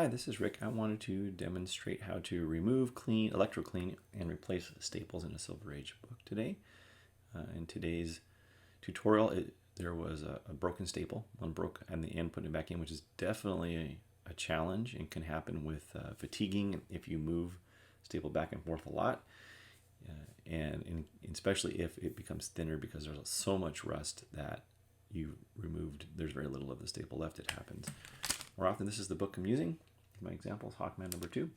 this is Rick. I wanted to demonstrate how to remove, clean, electroclean, and replace staples in a Silver Age book today. In today's tutorial, there was a broken staple. One broke on the end, putting it back in, which is definitely a challenge and can happen with fatiguing if you move staple back and forth a lot. And especially if it becomes thinner because there's so much rust that you removed, there's very little of the staple left. It happens more often. This is the book I'm using. My example is Hawkman number 2.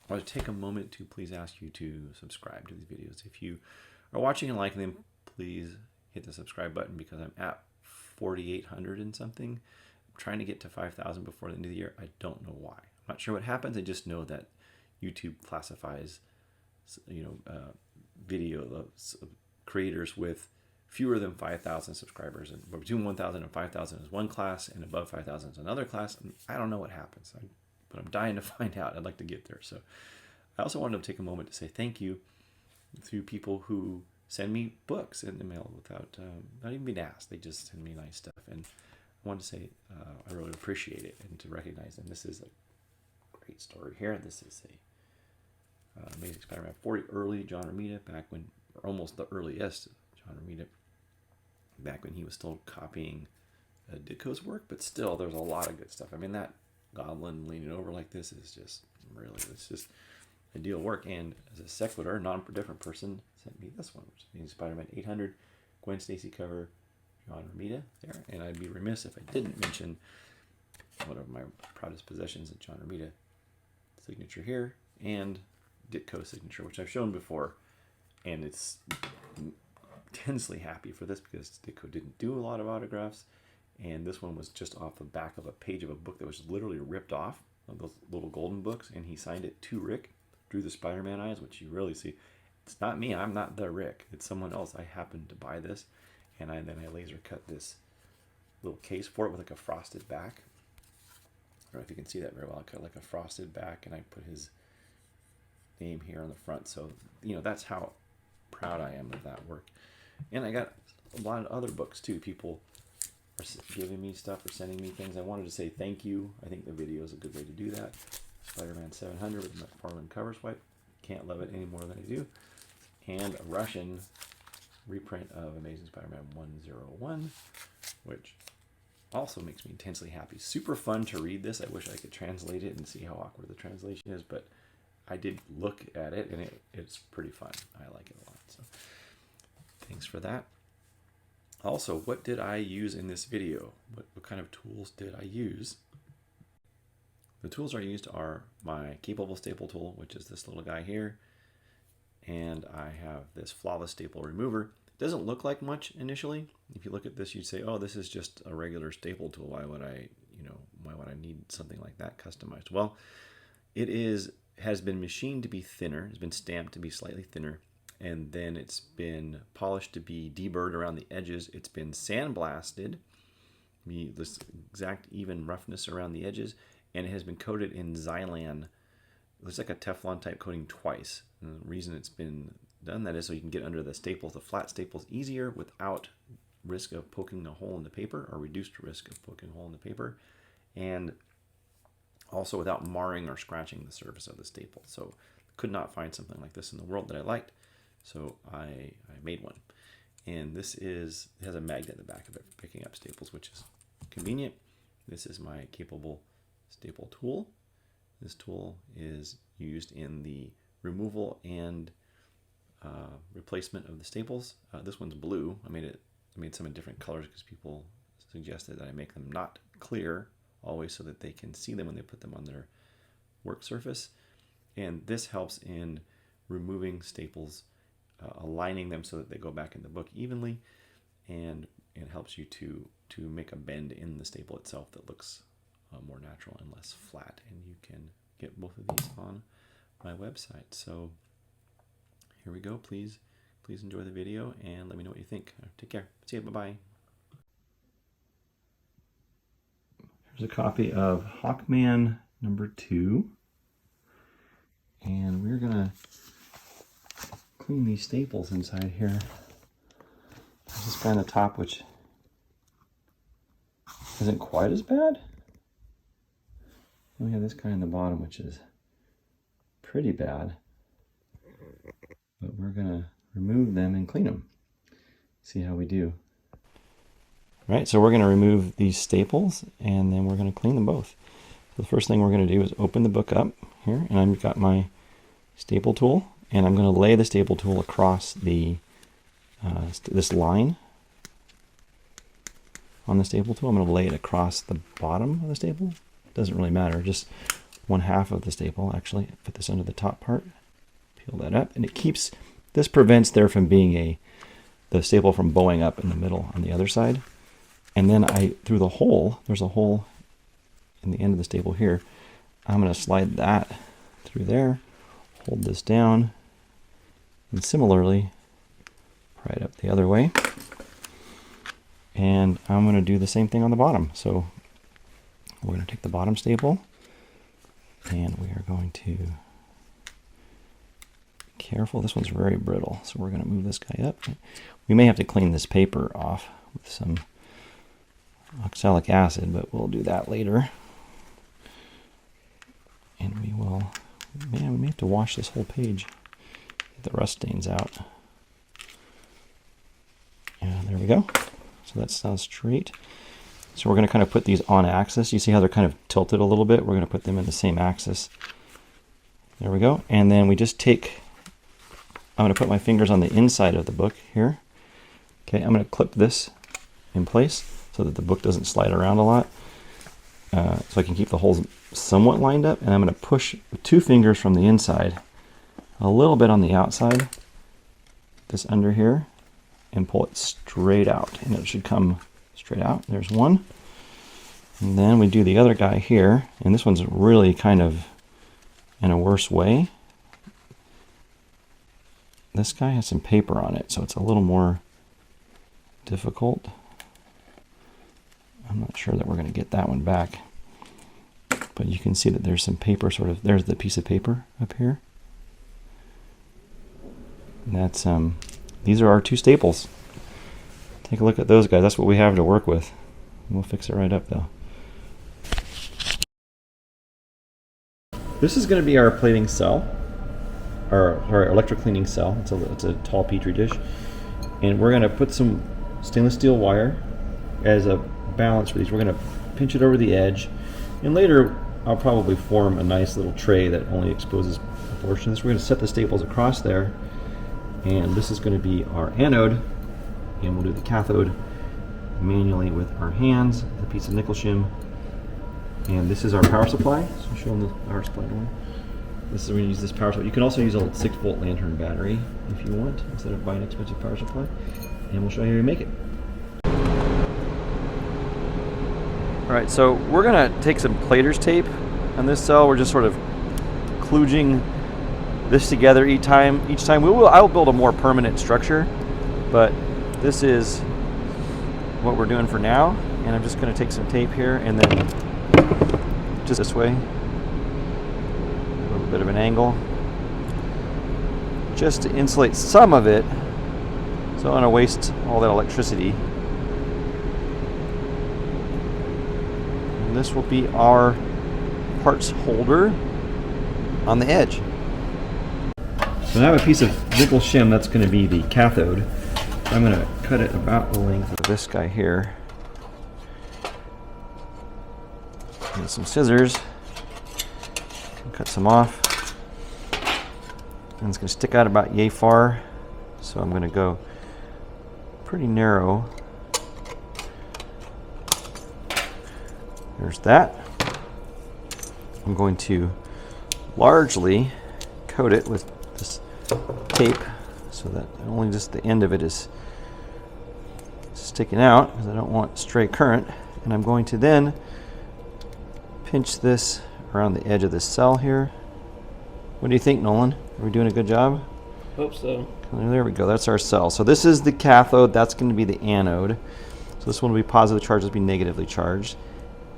I want to take a moment to please ask you to subscribe to these videos. If you are watching and liking them, please hit the subscribe button because I'm at 4,800 and something. I'm trying to get to 5,000 before the end of the year. I don't know why. I'm not sure what happens. I just know that YouTube classifies, video creators with fewer than 5,000 subscribers, and between 1,000 and 5,000 is one class, and above 5,000 is another class. And I don't know what happens, but I'm dying to find out. I'd like to get there. So I also wanted to take a moment to say thank you to people who send me books in the mail without not even being asked. They just send me nice stuff, and I want to say I really appreciate it and to recognize them. This is a great story here. This is a Amazing Spider-Man 40 early John Romita, back when, or almost the earliest John Romita, back when he was still copying Ditko's work, but still there's a lot of good stuff. I mean, that goblin leaning over like this is just really, it's just ideal work. And as a sequitur, non-different person sent me this one, which is Spider-Man 800, Gwen Stacy cover, John Romita there. And I'd be remiss if I didn't mention one of my proudest possessions, of John Romita signature here, and Ditko signature, which I've shown before, and it's intensely happy for this because Ditko didn't do a lot of autographs, and this one was just off the back of a page of a book that was literally ripped off of those little golden books, and he signed it to Rick, drew the Spider-Man eyes, which you really see. It's not me, I'm not the Rick, it's someone else. I happened to buy this, and then I laser cut this little case for it with like a frosted back. I don't know if you can see that very well. I cut like a frosted back, and I put his name here on the front. So, that's how proud I am of that work. And I got a lot of other books too. People are giving me stuff or sending me things. I wanted to say thank you. I think the video is a good way to do that. Spider-Man 700 with McFarlane cover swipe. Can't love it any more than I do. And a Russian reprint of Amazing Spider-Man 101, which also makes me intensely happy. Super fun to read this. I wish I could translate it and see how awkward the translation is, but I did look at it, and it's pretty fun. I like it a lot. So thanks for that. Also, what did I use in this video? What kind of tools did I use? The tools I used are my capable staple tool, which is this little guy here, and I have this flawless staple remover. It doesn't look like much initially. If you look at this, you'd say, oh, this is just a regular staple tool. Why would I need something like that customized? Well, has been machined to be thinner, has been stamped to be slightly thinner, and then it's been polished to be deburred around the edges. It's been sandblasted, this exact even roughness around the edges, and it has been coated in Xylan. It looks like a Teflon type coating twice. And the reason it's been done that is so you can get under the staples, the flat staples, easier without risk of poking a hole in the paper, or reduced risk of poking a hole in the paper, and also without marring or scratching the surface of the staple. So could not find something like this in the world that I liked, so I made one. And this it has a magnet in the back of it for picking up staples, which is convenient. This is my capable staple tool. This tool is used in the removal and replacement of the staples. This one's blue. I made some in different colors because people suggested that I make them not clear always so that they can see them when they put them on their work surface. And this helps in removing staples, aligning them so that they go back in the book evenly, and it helps you to make a bend in the staple itself that looks more natural and less flat. And you can get both of these on my website. So here we go. Please enjoy the video and let me know what you think. Take care. See you. Bye-bye. Here's a copy of Hawkman number 2. And we're gonna clean these staples inside here. There's this guy on the top which isn't quite as bad. We have this guy on the bottom, which is pretty bad. But we're going to remove them and clean them. See how we do. All right, so we're going to remove these staples, and then we're going to clean them both. So the first thing we're going to do is open the book up here, and I've got my staple tool, and I'm going to lay the staple tool across the this line on the staple tool. I'm going to lay it across the bottom of the staple. It doesn't really matter, just one half of the staple actually. Put this under the top part, peel that up, and it keeps, this prevents there from being the staple from bowing up in the middle on the other side. And then through the hole, there's a hole in the end of the staple here. I'm going to slide that through there, hold this down, and similarly pry it up the other way. And I'm going to do the same thing on the bottom. So we're going to take the bottom staple, and we are going to be careful. This one's very brittle, so we're going to move this guy up. We may have to clean this paper off with some oxalic acid, but we'll do that later. And we will, man, we may have to wash this whole page, get the rust stains out. And there we go. So that's now straight. So we're going to kind of put these on axis. You see how they're kind of tilted a little bit? We're going to put them in the same axis. There we go. And then we just take, I'm going to put my fingers on the inside of the book here. Okay, I'm going to clip this in place so that the book doesn't slide around a lot. So I can keep the holes somewhat lined up. And I'm going to push with 2 fingers from the inside, a little bit on the outside, this under here, and pull it straight out. And it should come straight out. There's one. And then we do the other guy here. And this one's really kind of in a worse way. This guy has some paper on it, so it's a little more difficult. I'm not sure that we're going to get that one back. But you can see that there's some paper sort of, there's the piece of paper up here. And that's, these are our 2 staples. Take a look at those guys. That's what we have to work with. We'll fix it right up though. This is going to be our plating cell, our electrocleaning cell. It's a tall petri dish. And we're going to put some stainless steel wire as a balance for these. We're going to pinch it over the edge. And later I'll probably form a nice little tray that only exposes a portion. We're going to set the staples across there. And this is going to be our anode. And we'll do the cathode manually with our hands, with a piece of nickel shim. And this is our power supply. So I'll show them the power supply one. This is when you use this power supply. You can also use a 6-volt lantern battery if you want, instead of buying an expensive power supply. And we'll show you how you make it. Alright, so we're going to take some Platers tape on this cell. We're just sort of kludging this together each time. I will build a more permanent structure, but this is what we're doing for now. And I'm just going to take some tape here and then just this way, a little bit of an angle, just to insulate some of it, so I don't want to waste all that electricity. And this will be our parts holder on the edge. So now I have a piece of nickel shim that's going to be the cathode. I'm going to cut it about the length of this guy here. And some scissors. Cut some off. And it's going to stick out about yay far. So I'm going to go pretty narrow. There's that. I'm going to largely coat it with this tape so that only just the end of it is sticking out, because I don't want stray current. And I'm going to then pinch this around the edge of this cell here. What do you think, Nolan? Are we doing a good job? Hope so. There we go. That's our cell. So this is the cathode. That's going to be the anode. So this one will be positively charged. This will be negatively charged.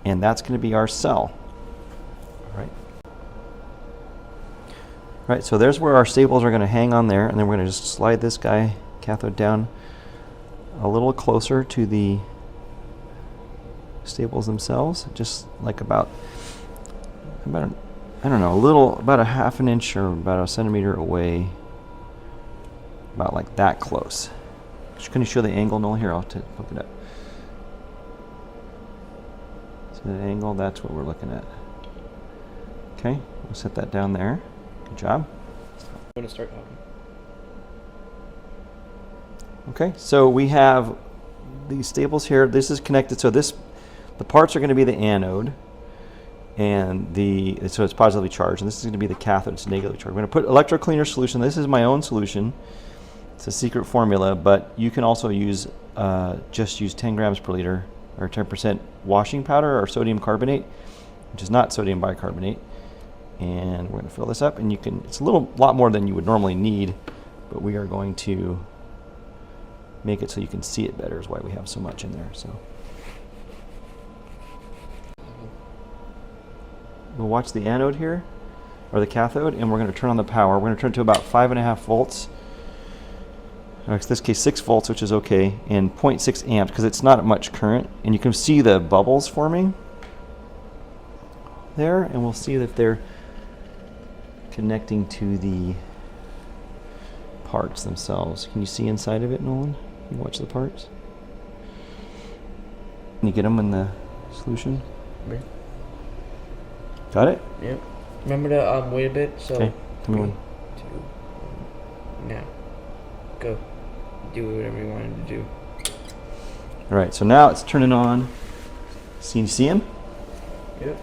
And that's going to be our cell. All right. All right, so there's where our staples are going to hang on there. And then we're going to just slide this guy, cathode, down a little closer to the staples themselves. Just like about about, I don't know, about a half an inch or about a centimeter away. About like that close. Can you show the angle, Noel? Here, I'll look it up. See that angle? That's what we're looking at. Okay, we'll set that down there. Good job. I'm going to start talking. Okay, so we have these staples here. This is connected. So the parts are going to be the anode, and so it's positively charged, and this is going to be the cathode. It's negatively charged. We're going to put electrocleaner solution. This is my own solution. It's a secret formula, but you can also just use 10 grams per liter or 10% washing powder or sodium carbonate, which is not sodium bicarbonate. And we're going to fill this up, and it's a lot more than you would normally need, but we are going to make it so you can see it better, is why we have so much in there. So we'll watch the anode here, or the cathode, and we're going to turn on the power. We're going to turn it to about 5.5 volts. In this case 6 volts, which is okay, and 0.6 amps because it's not much current, and you can see the bubbles forming there, and we'll see that they're connecting to the parts themselves. Can you see inside of it, Nolan? Can you watch the parts? Can you get them in the solution? Yeah. Got it? Yep. Remember to wait a bit. So okay. Tell me when. 2, 1, now. Go. Do whatever you wanted to do. All right, so now it's turning on. Can you see them? Yep.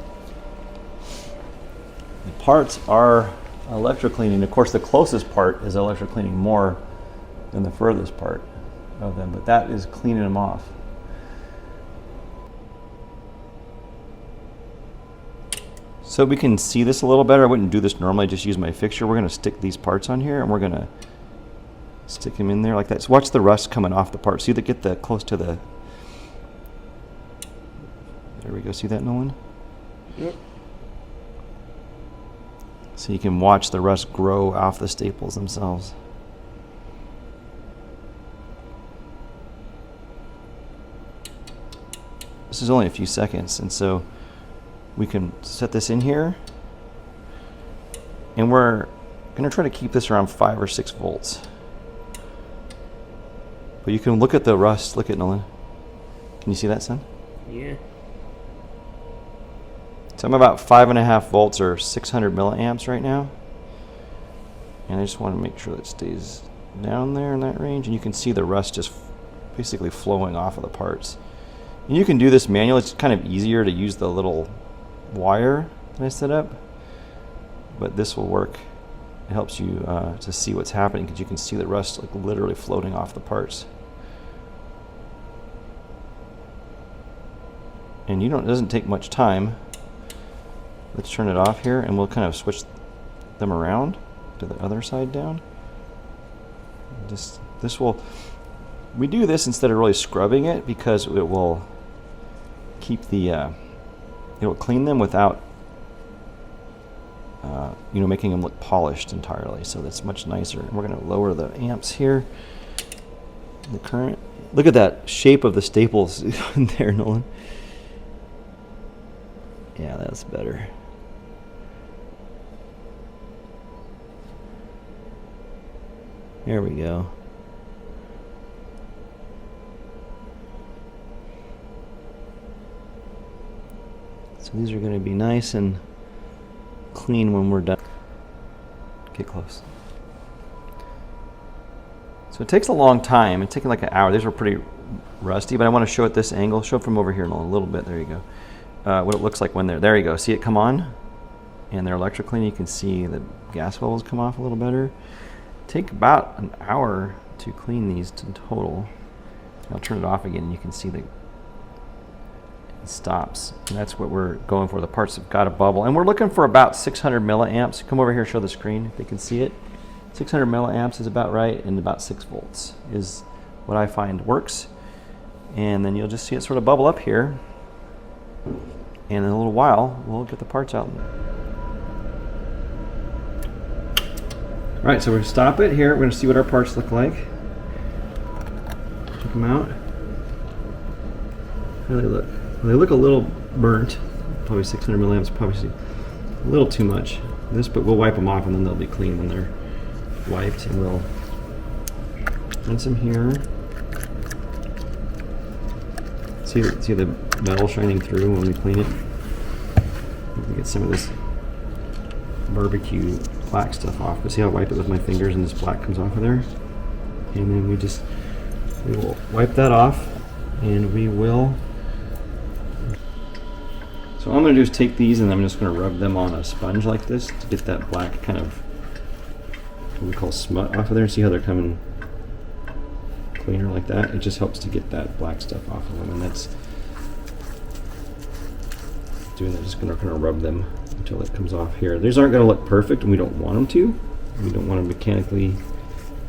The parts are electrocleaning. Of course, the closest part is electrocleaning more than the furthest part of them, but that is cleaning them off. So we can see this a little better. I wouldn't do this normally, I just use my fixture. We're going to stick these parts on here, and we're going to stick them in there like that. So watch the rust coming off the parts. See that, get the close to the, there we go. See that, Nolan? Yep. So you can watch the rust grow off the staples themselves. This is only a few seconds, and so we can set this in here, and we're going to try to keep this around 5 or 6 volts. But you can look at the rust. Look at Nolan. Can you see that, son? Yeah. So I'm about 5.5 volts or 600 milliamps right now. And I just want to make sure that it stays down there in that range. And you can see the rust just basically flowing off of the parts. And you can do this manually. It's kind of easier to use the little wire that I set up. But this will work. It helps you to see what's happening because you can see the rust like literally floating off the parts. And it doesn't take much time. Let's turn it off here, and we'll kind of switch them around to the other side down. We do this instead of really scrubbing it because it will keep the, it will clean them without, making them look polished entirely. So that's much nicer. And we're going to lower the amps here, the current. Look at that shape of the staples in there, Nolan. Yeah, that's better. There we go. So these are going to be nice and clean when we're done. Get close. So it takes a long time. It's taking like an hour. These were pretty rusty, but I want to show it this angle. Show it from over here a little bit. There you go. What it looks like when there you go. See it come on? And they're electrocleaning. You can see the gas bubbles come off a little better. Take about an hour to clean these in total. I'll turn it off again, and you can see that it stops. And that's what we're going for. The parts have got a bubble. And we're looking for about 600 milliamps. Come over here, show the screen if they can see it. 600 milliamps is about right, and about 6 volts is what I find works. And then you'll just see it sort of bubble up here. And in a little while, we'll get the parts out. All right, so we're going to stop it here. We're going to see what our parts look like. Check them out. How do they look? Well, they look a little burnt. Probably 600 milliamps. Probably see a little too much. This, but we'll wipe them off and then they'll be clean when they're wiped, and we'll rinse them here. See the metal shining through when we clean it? We get some of this barbecue black stuff off, but see how I wipe it with my fingers and this black comes off of there? And then we will wipe that off, and we will. So all I'm going to do is take these and I'm just going to rub them on a sponge like this to get that black kind of what we call smut off of there. See how they're coming cleaner like that? It just helps to get that black stuff off of them, and that's doing that. Just going to rub them until it comes off here. These aren't going to look perfect, and we don't want them to. We don't want to mechanically,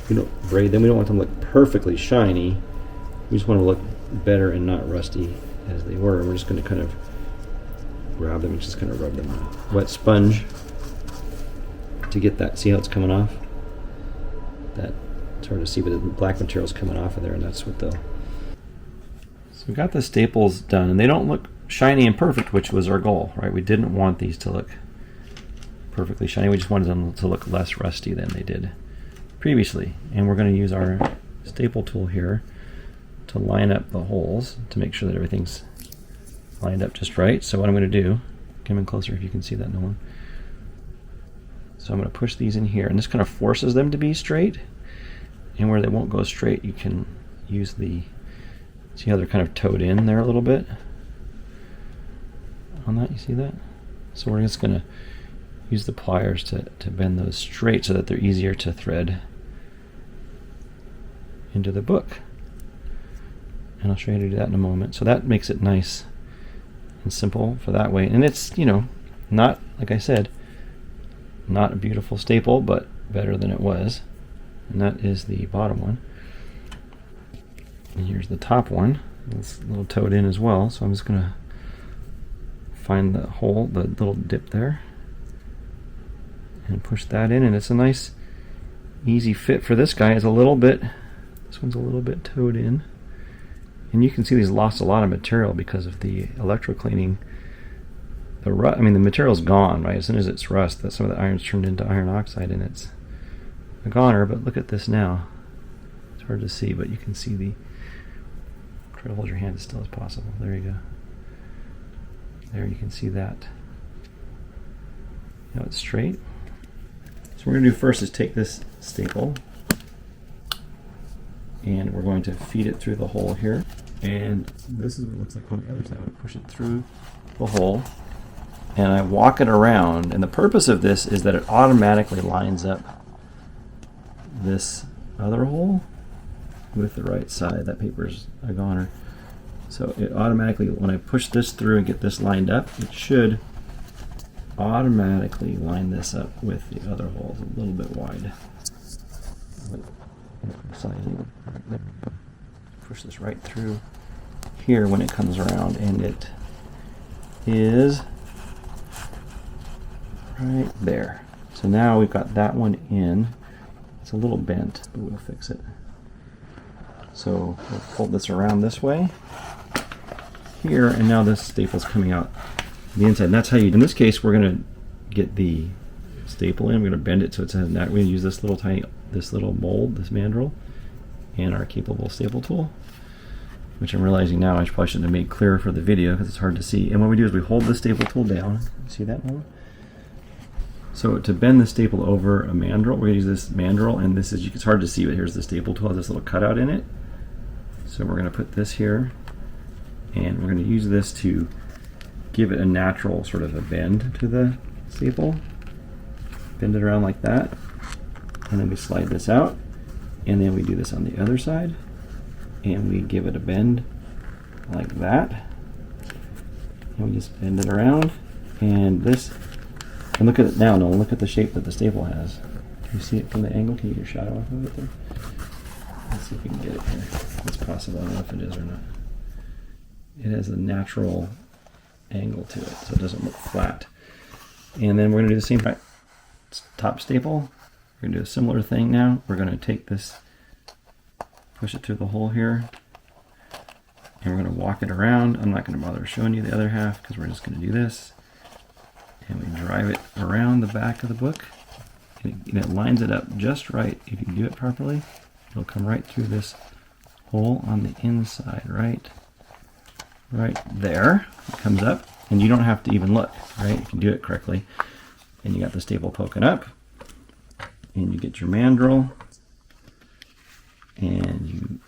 we don't braid them. We don't want them to look perfectly shiny. We just want them to look better and not rusty as they were. And we're just going to kind of grab them and just kind of rub them on a wet sponge to get that. See how it's coming off? That it's hard to see, but the black material's coming off of there, and that's what they'll. So we got the staples done, and they don't look shiny and perfect, which was our goal, right? We didn't want these to look perfectly shiny. We just wanted them to look less rusty than they did previously. And we're going to use our staple tool here to line up the holes to make sure that everything's lined up just right. So what I'm going to do, come in closer if you can see that, Nolan. So I'm going to push these in here, and this kind of forces them to be straight. And where they won't go straight, you can use the, see how they're kind of towed in there a little bit on that, you see that? So we're just going to use the pliers to bend those straight so that they're easier to thread into the book. And I'll show you how to do that in a moment. So that makes it nice and simple for that way. And it's, you know, not, like I said, not a beautiful staple, but better than it was. And that is the bottom one. And here's the top one. It's a little towed in as well. So I'm just going to find the hole, the little dip there, and push that in. And it's a nice, easy fit for this guy. It's a little bit, this one's a little bit towed in. And you can see these lost a lot of material because of the electro cleaning. The material's gone, right? As soon as it's rust, that some of the iron's turned into iron oxide, and it's a goner. But look at this now. It's hard to see, but you can see the. Try to hold your hand as still as possible. There you go. There, you can see that. Now it's straight. So what we're going to do first is take this staple, and we're going to feed it through the hole here. And this is what it looks like on the other side. I push it through the hole, and I walk it around. And the purpose of this is that it automatically lines up this other hole with the right side. That paper's a goner. So it automatically, when I push this through and get this lined up, it should automatically line this up with the other holes a little bit wide. Push this right through here when it comes around, and it is right there. So now we've got that one in. It's a little bent, but we'll fix it. So we'll fold this around this way here, and now this staple's coming out the inside. And that's how you, in this case, we're going to get the staple in. We're going to bend it so it's a, we're going to use this little mold, this mandrel, and our capable staple tool, which I'm realizing now I probably shouldn't have made clearer for the video because it's hard to see. And what we do is we hold the staple tool down. See that one? So to bend the staple over a mandrel, we're going to use this mandrel, and this is, it's hard to see, but here's the staple tool, has this little cutout in it. So we're going to put this here, and we're going to use this to give it a natural sort of a bend to the staple. Bend it around like that, and then we slide this out, and then we do this on the other side, and we give it a bend like that, and we just bend it around, and this, and look at it now, Nolan, look at the shape that the staple has. Can you see it from the angle? Can you get a shot off of it there? Let's see if we can get it here. It's possible, I don't know if it is or not. It has a natural angle to it, so it doesn't look flat. And then we're going to do the same top staple. We're going to do a similar thing now. We're going to take this, push it through the hole here, and we're going to walk it around. I'm not going to bother showing you the other half because we're just going to do this. And we drive it around the back of the book, and it lines it up just right. If you do it properly, it'll come right through this hole on the inside, right there. It comes up, and you don't have to even look, right? You can do it correctly. And you got the staple poking up, and you get your mandrel, and you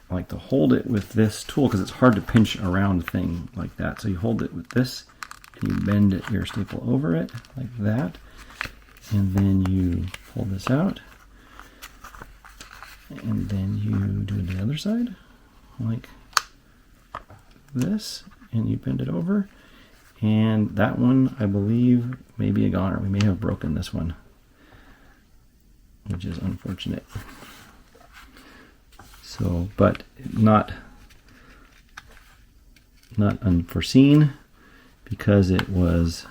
like to hold it with this tool because it's hard to pinch around a thing like that. So you hold it with this, and you bend your staple over it like that, and then you pull this out, and then you do it to the other side like this, and you bend it over. And that one, I believe, may be a goner. We may have broken this one, which is unfortunate. So, but not unforeseen, because it was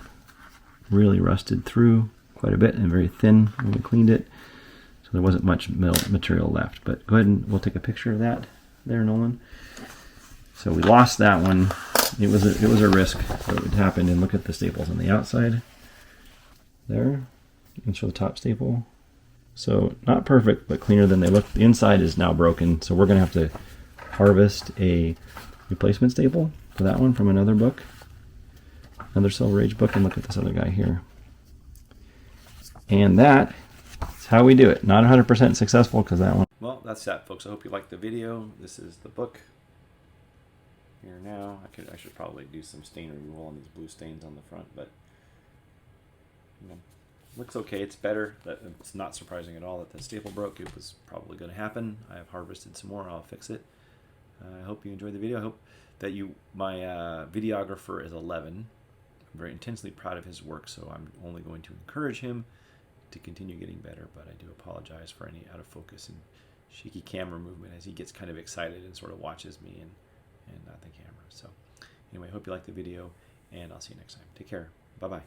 really rusted through quite a bit and very thin when we cleaned it. So there wasn't much material left. But go ahead and we'll take a picture of that there, Nolan. So we lost that one. It was a risk that it would happen. And look at the staples on the outside there. You can show the top staple. So not perfect, but cleaner than they look. The inside is now broken, so we're going to have to harvest a replacement staple for that one from another book, another Silver Age book. And look at this other guy here. And that is how we do it. Not 100% successful because that one. Well, that's that, folks. I hope you liked the video. This is the book. Here now, I should probably do some stain removal on these blue stains on the front, but you know, looks okay. It's better. It's not surprising at all that the staple broke. It was probably going to happen. I have harvested some more. I'll fix it. I hope you enjoyed the video. I hope that my videographer is 11. I'm very intensely proud of his work, so I'm only going to encourage him to continue getting better, but I do apologize for any out of focus and shaky camera movement as he gets kind of excited and sort of watches me and not the camera. So anyway, I hope you liked the video, and I'll see you next time. Take care. Bye-bye.